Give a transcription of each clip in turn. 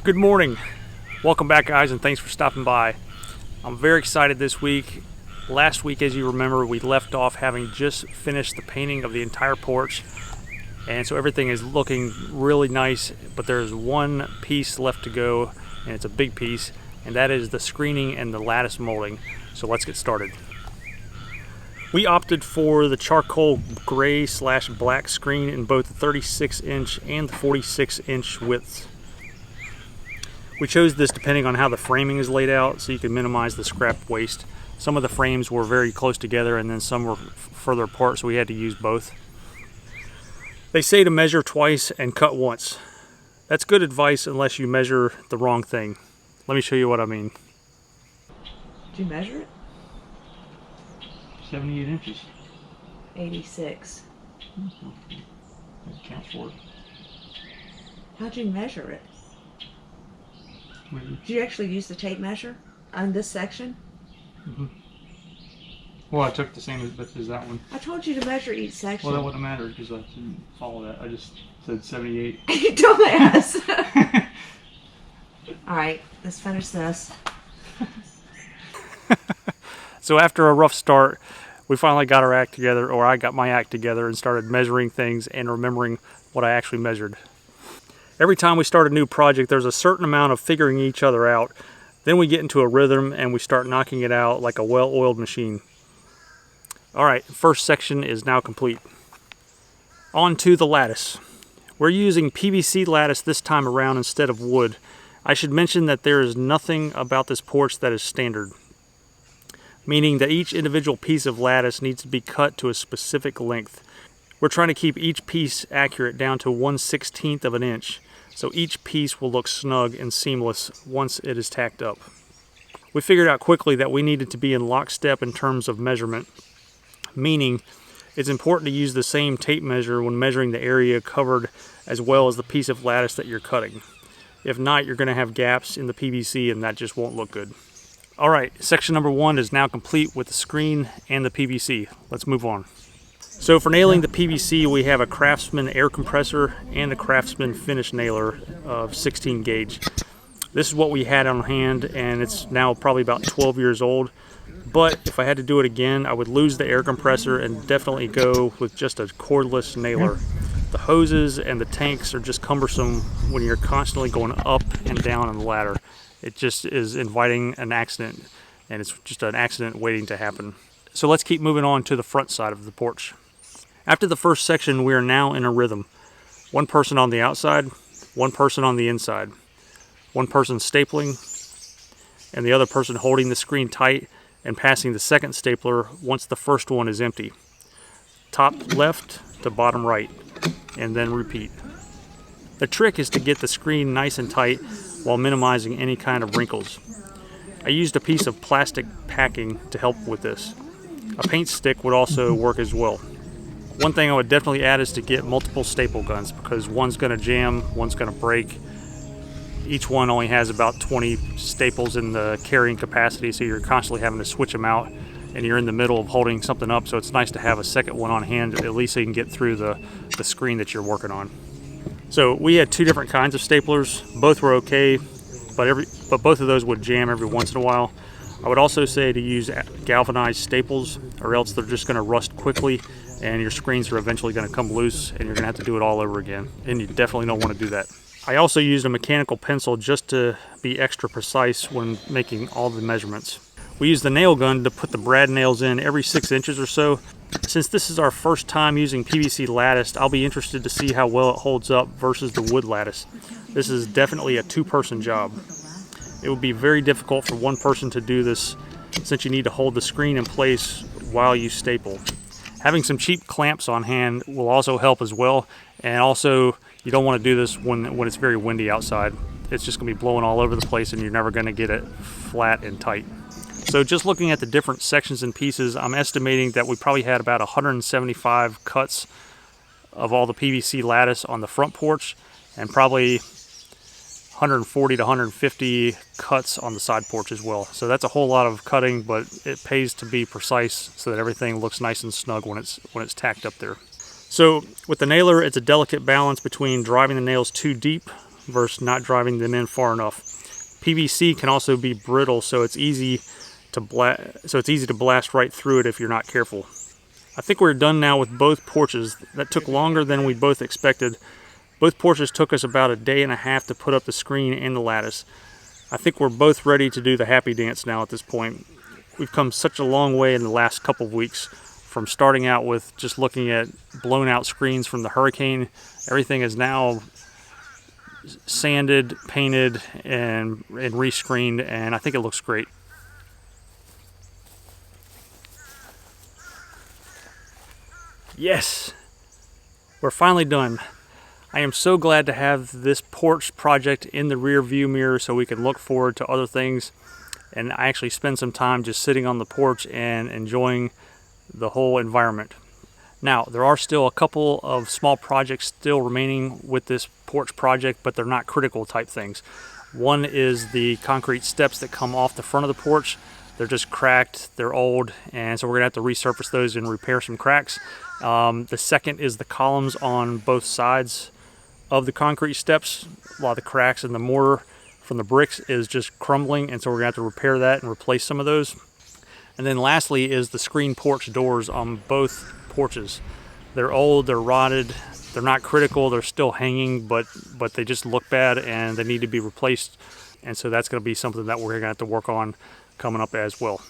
Good morning. Welcome back, guys, and thanks for stopping by. I'm very excited this week. Last week, as you remember, we left off having just finished the painting of the entire porch, and so everything is looking really nice, but there's one piece left to go, and it's a big piece, and that is the screening and the lattice molding. So let's get started. We opted for the charcoal gray / black screen in both the 36-inch and the 46-inch widths. We chose this depending on how the framing is laid out, so you can minimize the scrap waste. Some of the frames were very close together and then some were further apart, so we had to use both. They say to measure twice and cut once. That's good advice unless you measure the wrong thing. Let me show you what I mean. Did you measure it? 78 inches. 86. That counts for it. How'd you measure it? Maybe. Did you actually use the tape measure on this section? Mm-hmm. Well, I took the same as that one. I told you to measure each section. Well, that wouldn't matter because I didn't follow that. I just said 78. You dumbass. Alright, let's finish this. So after a rough start, we finally got our act together, or I got my act together and started measuring things and remembering what I actually measured. Every time we start a new project, there's a certain amount of figuring each other out. Then we get into a rhythm and we start knocking it out like a well-oiled machine. All right, first section is now complete. On to the lattice. We're using PVC lattice this time around instead of wood. I should mention that there is nothing about this porch that is standard, meaning that each individual piece of lattice needs to be cut to a specific length. We're trying to keep each piece accurate down to 1/16 of an inch, so each piece will look snug and seamless once it is tacked up. We figured out quickly that we needed to be in lockstep in terms of measurement, meaning it's important to use the same tape measure when measuring the area covered as well as the piece of lattice that you're cutting. If not, you're going to have gaps in the PVC and that just won't look good. All right, section number 1 is now complete with the screen and the PVC. Let's move on. So for nailing the PVC, we have a Craftsman air compressor and a Craftsman finish nailer of 16 gauge. This is what we had on hand, and it's now probably about 12 years old. But if I had to do it again, I would lose the air compressor and definitely go with just a cordless nailer. The hoses and the tanks are just cumbersome when you're constantly going up and down on the ladder. It just is inviting an accident, and it's just an accident waiting to happen. So let's keep moving on to the front side of the porch. After the first section, we are now in a rhythm. One person on the outside, one person on the inside. One person stapling, and the other person holding the screen tight and passing the second stapler once the first one is empty. Top left to bottom right, and then repeat. The trick is to get the screen nice and tight while minimizing any kind of wrinkles. I used a piece of plastic packing to help with this. A paint stick would also work as well. One thing I would definitely add is to get multiple staple guns, because one's going to jam, one's going to break. Each one only has about 20 staples in the carrying capacity, so you're constantly having to switch them out, and you're in the middle of holding something up, so it's nice to have a second one on hand, at least so you can get through the screen that you're working on. So we had 2 different kinds of staplers. Both were okay, but both of those would jam every once in a while. I would also say to use galvanized staples, or else they're just going to rust quickly and your screens are eventually going to come loose and you're going to have to do it all over again, and you definitely don't want to do that. I also used a mechanical pencil just to be extra precise when making all the measurements. We used the nail gun to put the brad nails in every 6 inches or so. Since this is our first time using PVC lattice, I'll be interested to see how well it holds up versus the wood lattice. This is definitely a 2-person job. It would be very difficult for one person to do this, since you need to hold the screen in place while you staple. Having some cheap clamps on hand will also help as well, and also you don't want to do this when it's very windy outside. It's just going to be blowing all over the place and you're never going to get it flat and tight. So just looking at the different sections and pieces, I'm estimating that we probably had about 175 cuts of all the PVC lattice on the front porch, and probably 140 to 150 cuts on the side porch as well. So that's a whole lot of cutting, but it pays to be precise so that everything looks nice and snug when it's tacked up there. So with the nailer, it's a delicate balance between driving the nails too deep versus not driving them in far enough. PVC can also be brittle, so it's easy to blast right through it if you're not careful. I think we're done now with both porches. That took longer than we both expected. Both porches took us about a day and a half to put up the screen and the lattice. I think we're both ready to do the happy dance now at this point. We've come such a long way in the last couple of weeks, from starting out with just looking at blown out screens from the hurricane. Everything is now sanded, painted, and rescreened, and I think it looks great. Yes, we're finally done. I am so glad to have this porch project in the rear view mirror so we can look forward to other things, and I actually spend some time just sitting on the porch and enjoying the whole environment. Now, there are still a couple of small projects still remaining with this porch project, but they're not critical type things. One is the concrete steps that come off the front of the porch. They're just cracked, they're old, and so we're gonna have to resurface those and repair some cracks. The second is the columns on both sides of the concrete steps. A lot of the cracks in the mortar from the bricks is just crumbling, and so we're gonna have to repair that and replace some of those. And then lastly is the screen porch doors on both porches. They're old, they're rotted, they're not critical, they're still hanging, but they just look bad and they need to be replaced. And so that's gonna be something that we're gonna have to work on coming up as well.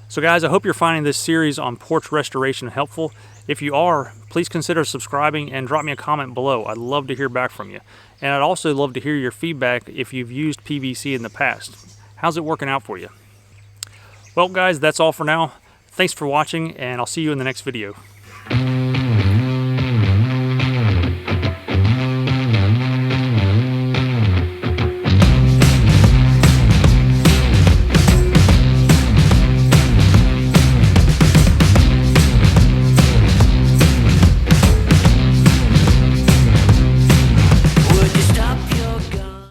So guys, I hope you're finding this series on porch restoration helpful. If you are, please consider subscribing and drop me a comment below. I'd love to hear back from you. And I'd also love to hear your feedback if you've used PVC in the past. How's it working out for you? Well guys, that's all for now. Thanks for watching, and I'll see you in the next video.